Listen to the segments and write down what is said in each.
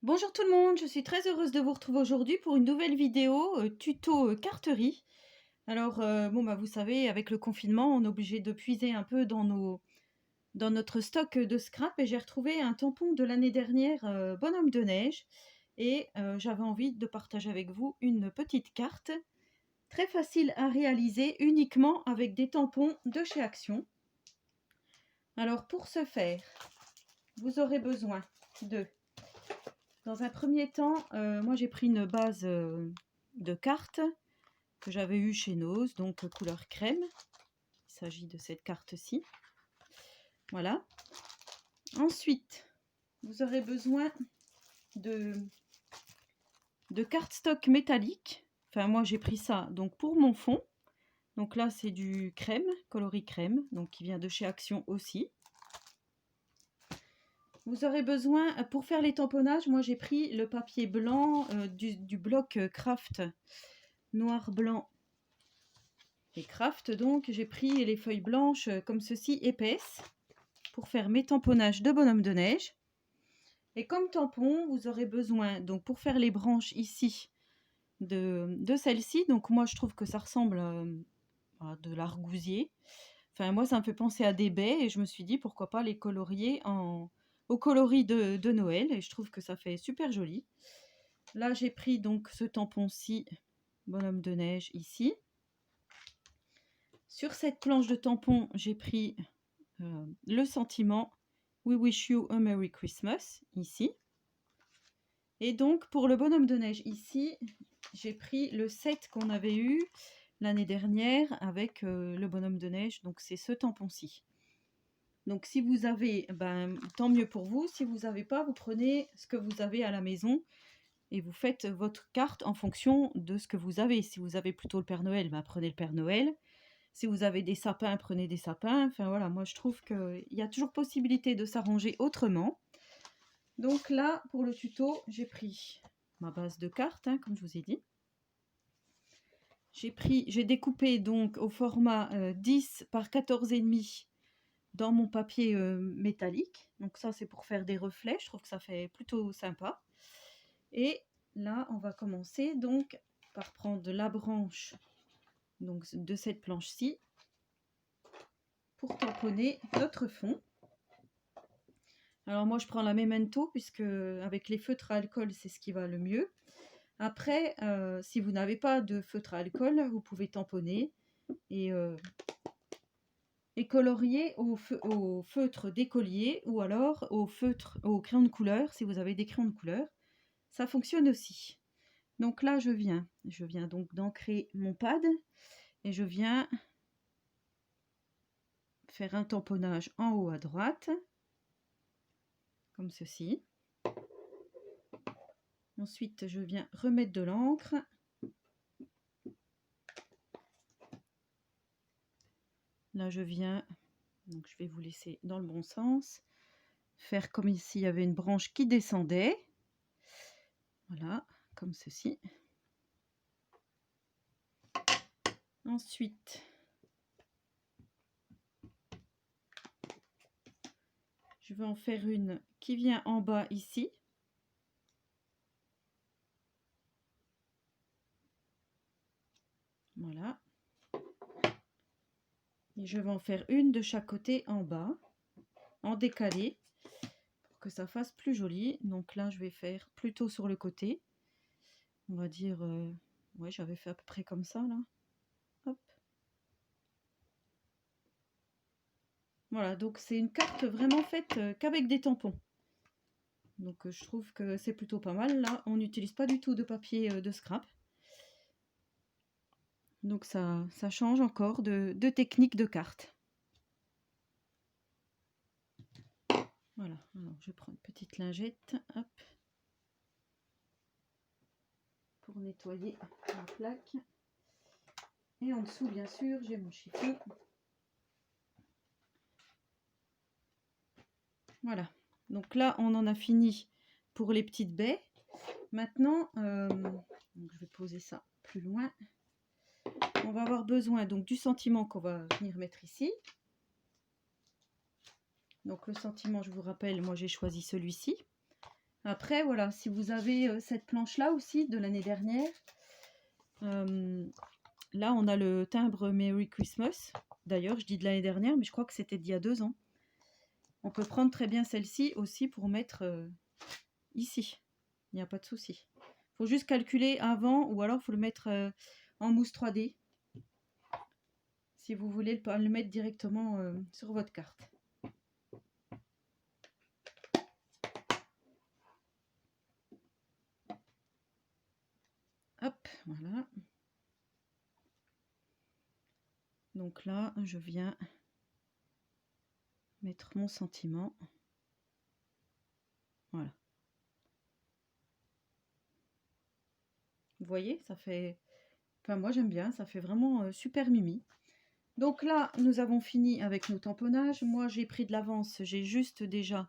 Bonjour tout le monde, je suis très heureuse de vous retrouver aujourd'hui pour une nouvelle vidéo tuto carterie. Alors vous savez, avec le confinement, on est obligé de puiser un peu dans notre stock de scrap et j'ai retrouvé un tampon de l'année dernière, bonhomme de neige, et j'avais envie de partager avec vous une petite carte très facile à réaliser uniquement avec des tampons de chez Action. Alors pour ce faire, vous aurez besoin de... Dans un premier temps, moi j'ai pris une base de carte que j'avais eue chez Nose, donc couleur crème. Il s'agit de cette carte-ci. Voilà. Ensuite, vous aurez besoin de cardstock métallique. Enfin, moi j'ai pris ça donc pour mon fond. Donc là, c'est du crème, coloris crème, donc qui vient de chez Action aussi. Vous aurez besoin, pour faire les tamponnages, moi j'ai pris le papier blanc du bloc Craft, noir, blanc et Craft. Donc j'ai pris les feuilles blanches comme ceci, épaisses, pour faire mes tamponnages de bonhomme de neige. Et comme tampon, vous aurez besoin, donc pour faire les branches ici, de celle-ci. Donc moi je trouve que ça ressemble à de l'argousier. Enfin moi ça me fait penser à des baies et je me suis dit pourquoi pas les colorier au coloris de Noël, et je trouve que ça fait super joli. Là j'ai pris donc ce tampon-ci, bonhomme de neige ici. Sur cette planche de tampon, j'ai pris le sentiment We Wish You a Merry Christmas ici. Et donc pour le bonhomme de neige ici, j'ai pris le set qu'on avait eu l'année dernière avec le bonhomme de neige. Donc c'est ce tampon-ci. Donc si vous avez, tant mieux pour vous. Si vous n'avez pas, vous prenez ce que vous avez à la maison et vous faites votre carte en fonction de ce que vous avez. Si vous avez plutôt le Père Noël, prenez le Père Noël. Si vous avez des sapins, prenez des sapins. Enfin voilà, moi je trouve qu'il y a toujours possibilité de s'arranger autrement. Donc là, pour le tuto, j'ai pris ma base de cartes, comme je vous ai dit. J'ai découpé donc au format 10 par 14,5 dans mon papier métallique. Donc ça, c'est pour faire des reflets. Je trouve que ça fait plutôt sympa. Et là, on va commencer donc par prendre la branche donc, de cette planche-ci pour tamponner notre fond. Alors moi, je prends la Memento puisque avec les feutres à alcool, c'est ce qui va le mieux. Après, si vous n'avez pas de feutre à alcool, vous pouvez tamponner et colorier au feutre d'écolier ou alors au crayon de couleur si vous avez des crayons de couleur. Ça fonctionne aussi. Donc là, je viens donc d'ancrer mon pad et je viens faire un tamponnage en haut à droite, comme ceci. Ensuite, je viens remettre de l'encre. Là, je viens, donc je vais vous laisser dans le bon sens, faire comme ici, il y avait une branche qui descendait. Voilà, comme ceci. Ensuite, je vais en faire une qui vient en bas ici. Voilà. Et je vais en faire une de chaque côté en bas, en décalé, pour que ça fasse plus joli. Donc là, je vais faire plutôt sur le côté. On va dire, ouais, j'avais fait à peu près comme ça, là. Hop. Voilà, donc c'est une carte vraiment faite qu'avec des tampons. Donc je trouve que c'est plutôt pas mal. Là, on n'utilise pas du tout de papier de scrap. Donc ça change encore de technique de carte. Voilà, alors je prends une petite lingette, hop, pour nettoyer la plaque. Et en dessous, bien sûr, j'ai mon chiffon. Voilà, donc là, on en a fini pour les petites baies. Maintenant, donc je vais poser ça plus loin. On va avoir besoin donc du sentiment qu'on va venir mettre ici. Donc le sentiment, je vous rappelle, moi j'ai choisi celui-ci. Après, voilà, si vous avez cette planche-là aussi de l'année dernière, là, on a le timbre Merry Christmas. D'ailleurs, je dis de l'année dernière, mais je crois que c'était d'il y a 2 ans. On peut prendre très bien celle-ci aussi pour mettre ici. Il n'y a pas de souci. Il faut juste calculer avant ou alors il faut le mettre en mousse 3D. Si vous voulez le mettre directement sur votre carte. Hop, voilà. Donc là, je viens mettre mon sentiment. Voilà. Vous voyez, ça fait... Enfin, moi j'aime bien, ça fait vraiment super mimi. Donc là, nous avons fini avec nos tamponnages. Moi, j'ai pris de l'avance. J'ai juste déjà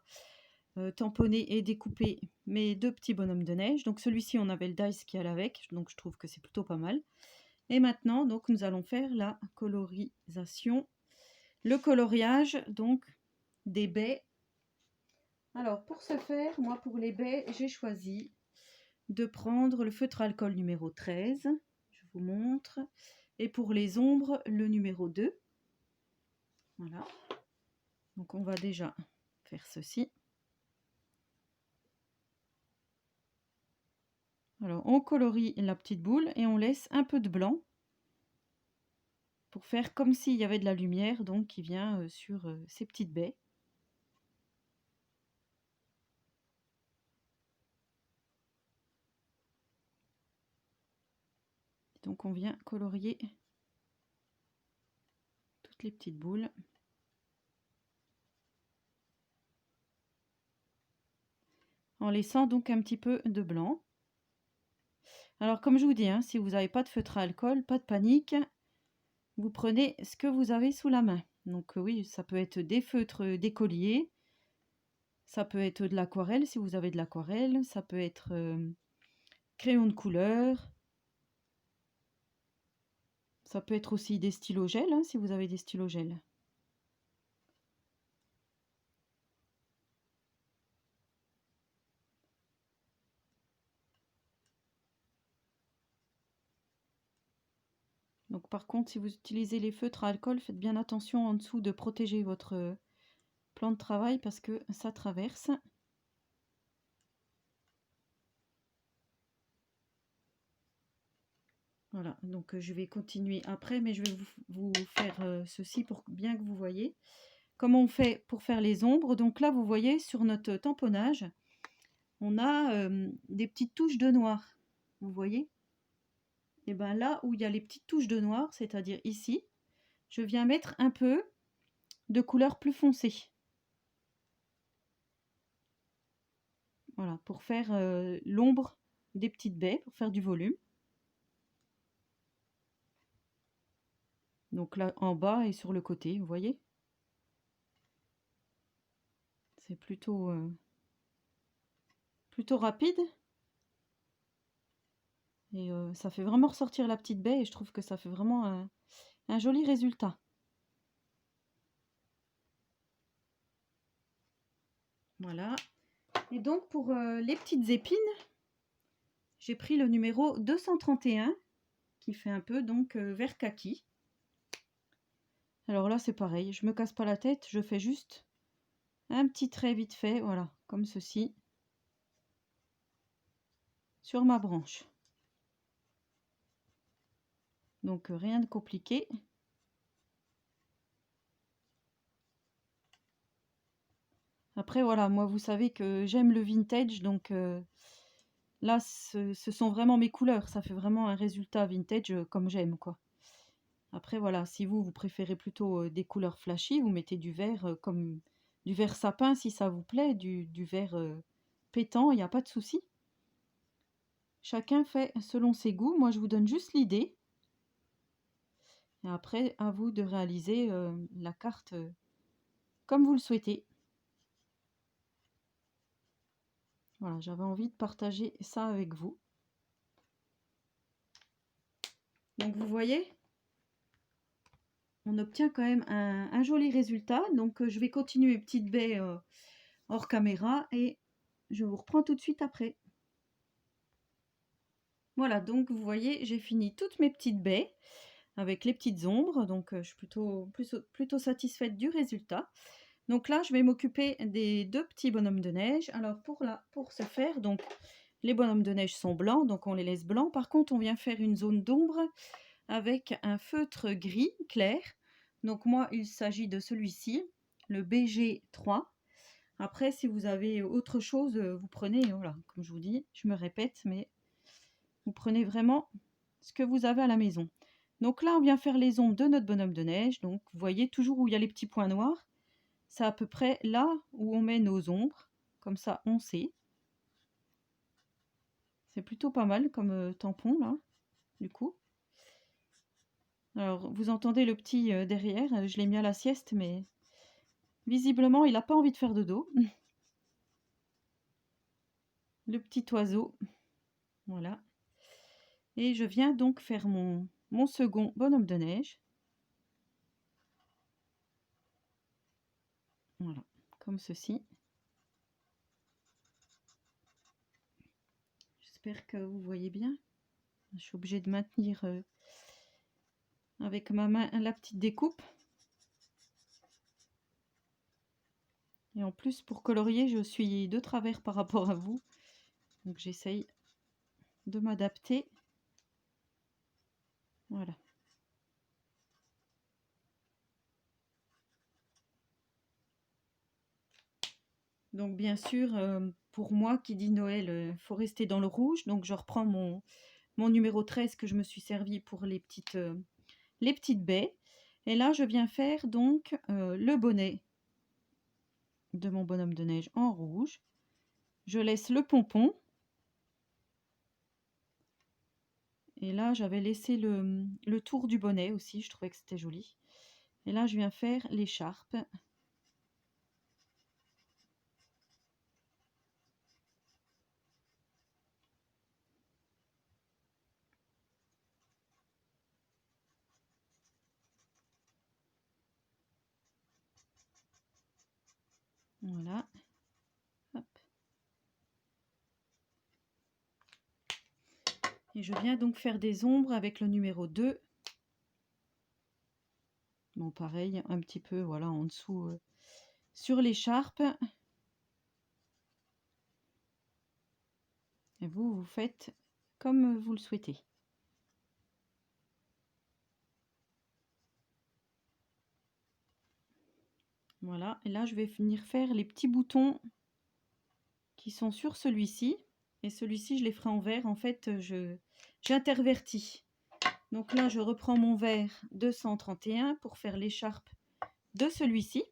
tamponné et découpé mes 2 petits bonhommes de neige. Donc celui-ci, on avait le dice qui allait avec. Donc je trouve que c'est plutôt pas mal. Et maintenant, donc, nous allons faire la colorisation. Le coloriage, donc, des baies. Alors, pour ce faire, moi, pour les baies, j'ai choisi de prendre le feutre alcool numéro 13. Je vous montre. Et pour les ombres, le numéro 2. Voilà. Donc, on va déjà faire ceci. Alors, on colorie la petite boule et on laisse un peu de blanc pour faire comme s'il y avait de la lumière donc qui vient sur ces petites baies. Donc, on vient colorier toutes les petites boules. En laissant donc un petit peu de blanc. Alors comme je vous dis, hein, si vous n'avez pas de feutre à alcool, pas de panique, vous prenez ce que vous avez sous la main. Donc oui, ça peut être des feutres d'écolier, ça peut être de l'aquarelle si vous avez de l'aquarelle, ça peut être crayon de couleur, ça peut être aussi des stylos gel hein, si vous avez des stylos gel. Donc par contre, si vous utilisez les feutres à alcool, faites bien attention en dessous de protéger votre plan de travail parce que ça traverse. Voilà, donc je vais continuer après, mais je vais vous faire ceci pour bien que vous voyez. Comment on fait pour faire les ombres? Donc là, vous voyez, sur notre tamponnage, on a des petites touches de noir. Vous voyez? Et bien là où il y a les petites touches de noir, c'est-à-dire ici, je viens mettre un peu de couleur plus foncée. Voilà, pour faire l'ombre des petites baies, pour faire du volume. Donc là, en bas et sur le côté, vous voyez? C'est plutôt rapide. Et ça fait vraiment ressortir la petite baie et je trouve que ça fait vraiment un joli résultat. Voilà. Et donc pour les petites épines, j'ai pris le numéro 231 qui fait un peu donc vert kaki. Alors là c'est pareil, je me casse pas la tête, je fais juste un petit trait vite fait, voilà, comme ceci, sur ma branche. Donc rien de compliqué. Après voilà, moi vous savez que j'aime le vintage, donc là ce sont vraiment mes couleurs, ça fait vraiment un résultat vintage comme j'aime quoi. Après voilà, si vous préférez plutôt des couleurs flashy, vous mettez du vert comme du vert sapin si ça vous plaît, du vert pétant, il n'y a pas de souci. Chacun fait selon ses goûts, moi je vous donne juste l'idée. Et après, à vous de réaliser la carte comme vous le souhaitez. Voilà, j'avais envie de partager ça avec vous. Donc vous voyez, on obtient quand même un joli résultat. Donc je vais continuer petite baie hors caméra et je vous reprends tout de suite après. Voilà, donc vous voyez, j'ai fini toutes mes petites baies avec les petites ombres, donc je suis plutôt satisfaite du résultat. Donc là, je vais m'occuper des 2 petits bonhommes de neige. Alors pour ce faire, donc les bonhommes de neige sont blancs, donc on les laisse blancs. Par contre, on vient faire une zone d'ombre avec un feutre gris clair. Donc moi, il s'agit de celui-ci, le BG3. Après, si vous avez autre chose, vous prenez, voilà, comme je vous dis, je me répète, mais vous prenez vraiment ce que vous avez à la maison. Donc là, on vient faire les ombres de notre bonhomme de neige. Donc, vous voyez, toujours où il y a les petits points noirs, c'est à peu près là où on met nos ombres. Comme ça, on sait. C'est plutôt pas mal comme tampon, là, du coup. Alors, vous entendez le petit derrière, je l'ai mis à la sieste, mais visiblement, il n'a pas envie de faire dodo. Le petit oiseau, voilà. Et je viens donc faire mon second bonhomme de neige. Voilà, comme ceci. J'espère que vous voyez bien. Je suis obligée de maintenir avec ma main la petite découpe. Et en plus, pour colorier, je suis de travers par rapport à vous. Donc j'essaye de m'adapter. Voilà. Donc bien sûr, pour moi qui dit Noël, faut rester dans le rouge. Donc je reprends mon numéro 13 que je me suis servi pour les petites baies. Et là, je viens faire donc le bonnet de mon bonhomme de neige en rouge. Je laisse le pompon. Et là, j'avais laissé le tour du bonnet aussi, je trouvais que c'était joli. Et là, je viens faire l'écharpe. Voilà. Hop. Et je viens donc faire des ombres avec le numéro 2. Bon, pareil, un petit peu, voilà, en dessous sur l'écharpe. Et vous faites comme vous le souhaitez. Voilà, et là, je vais venir faire les petits boutons qui sont sur celui-ci. Et celui-ci, je les ferai en vert. En fait, j'intervertis. Donc là, je reprends mon vert 231 pour faire l'écharpe de celui-ci.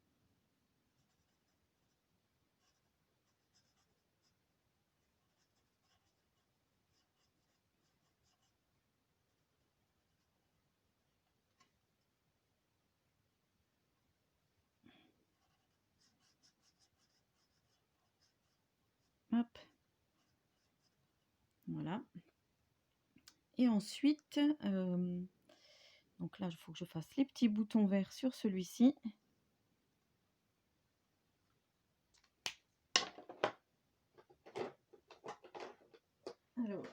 Hop. Voilà. Et ensuite, donc là, il faut que je fasse les petits boutons verts sur celui-ci. Alors,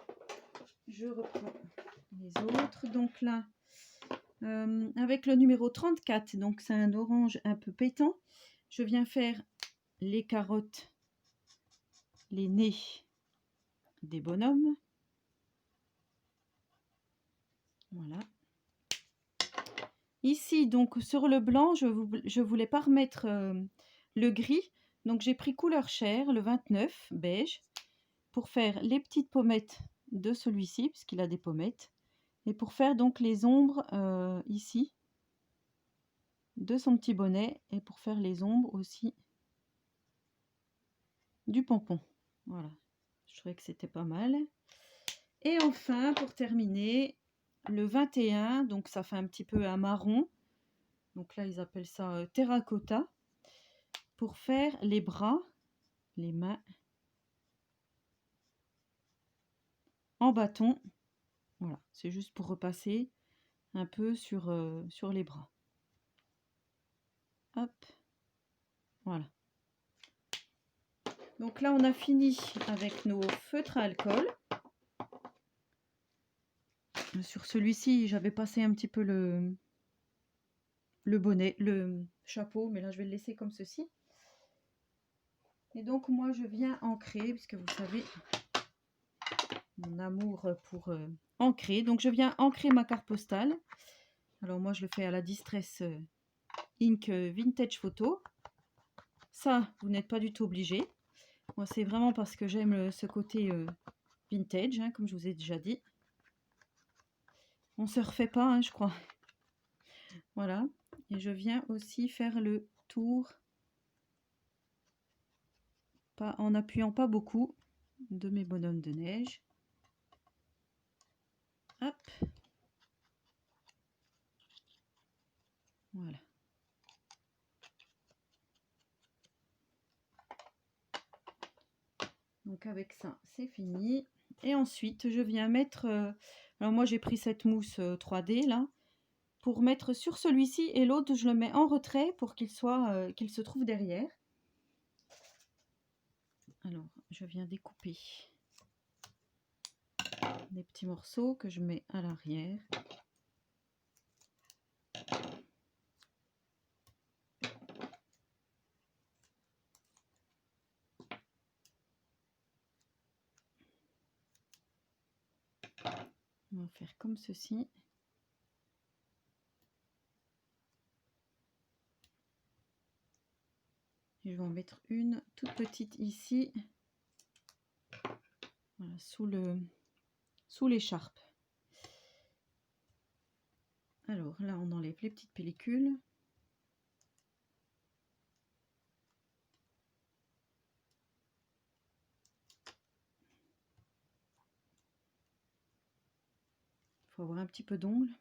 je reprends les autres. Donc là, avec le numéro 34, donc c'est un orange un peu pétant, je viens faire les carottes, les nez des bonhommes. Voilà. Ici, donc sur le blanc, je voulais pas remettre le gris, donc j'ai pris couleur chair, le 29, beige, pour faire les petites pommettes de celui-ci, puisqu'il a des pommettes, et pour faire donc les ombres ici, de son petit bonnet, et pour faire les ombres aussi du pompon. Voilà, je trouvais que c'était pas mal. Et enfin, pour terminer, le 21, donc ça fait un petit peu un marron. Donc là, ils appellent ça terracotta. Pour faire les bras, les mains, en bâton. Voilà, c'est juste pour repasser un peu sur les bras. Hop, voilà. Donc là, on a fini avec nos feutres à alcool. Sur celui-ci, j'avais passé un petit peu le bonnet, le chapeau, mais là, je vais le laisser comme ceci. Et donc, moi, je viens ancrer, puisque vous savez mon amour pour ancrer. Donc, je viens ancrer ma carte postale. Alors, moi, je le fais à la Distress Ink Vintage Photo. Ça, vous n'êtes pas du tout obligé. Moi, c'est vraiment parce que j'aime ce côté vintage, hein, comme je vous ai déjà dit. On se refait pas, hein, je crois. Voilà. Et je viens aussi faire le tour, pas, en appuyant pas beaucoup, de mes bonhommes de neige. Hop. Voilà. Donc avec ça, c'est fini. Et ensuite, je viens mettre... alors moi, j'ai pris cette mousse 3D, là, pour mettre sur celui-ci. Et l'autre, je le mets en retrait pour qu'il qu'il se trouve derrière. Alors, je viens découper des petits morceaux que je mets à l'arrière. On va faire comme ceci. Et je vais en mettre une toute petite ici, voilà, sous l'écharpe. Alors là, on enlève les petites pellicules. Il faut avoir un petit peu d'ongle.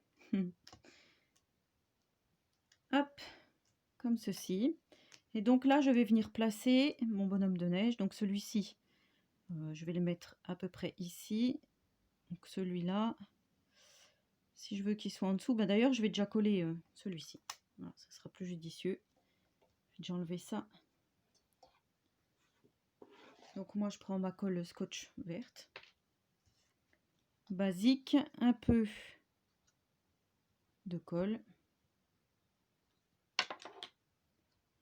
Hop, comme ceci. Et donc là, je vais venir placer mon bonhomme de neige. Donc celui-ci, je vais le mettre à peu près ici. Donc celui-là, si je veux qu'il soit en dessous, bah d'ailleurs, je vais déjà coller celui-ci. Voilà, ça sera plus judicieux. Je vais déjà enlever ça. Donc moi, je prends ma colle scotch verte. Basique, un peu de colle.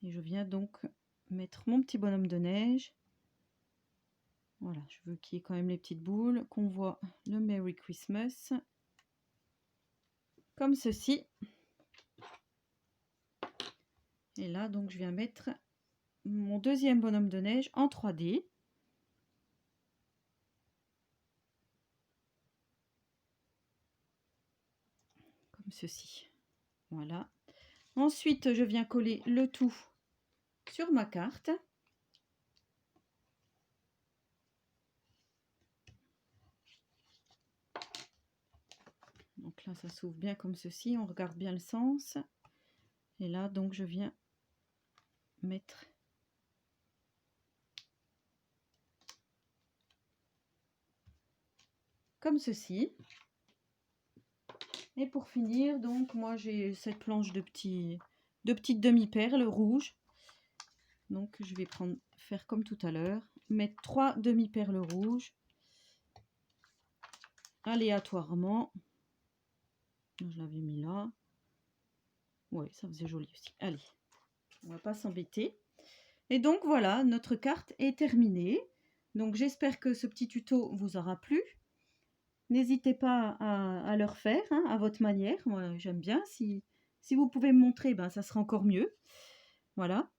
Et je viens donc mettre mon petit bonhomme de neige. Voilà, je veux qu'il y ait quand même les petites boules, qu'on voit le Merry Christmas. Comme ceci. Et là, donc, je viens mettre mon deuxième bonhomme de neige en 3D. Comme ceci. Voilà. Ensuite, je viens coller le tout sur ma carte. Donc là, ça s'ouvre bien comme ceci. On regarde bien le sens. Et là, donc, je viens mettre comme ceci. Et pour finir, donc, moi, j'ai cette planche de petites demi-perles rouges. Donc, je vais faire comme tout à l'heure. Mettre 3 demi-perles rouges. Aléatoirement. Je l'avais mis là. Oui, ça faisait joli aussi. Allez, on va pas s'embêter. Et donc voilà, notre carte est terminée. Donc j'espère que ce petit tuto vous aura plu. N'hésitez pas à le refaire hein, à votre manière. Moi, j'aime bien. Si vous pouvez me montrer, ben, ça sera encore mieux. Voilà.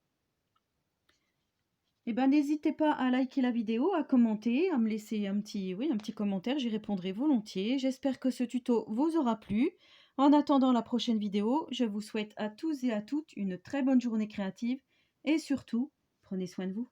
Et ben, n'hésitez pas à liker la vidéo, à commenter, à me laisser un petit commentaire. J'y répondrai volontiers. J'espère que ce tuto vous aura plu. En attendant la prochaine vidéo, je vous souhaite à tous et à toutes une très bonne journée créative. Et surtout, prenez soin de vous.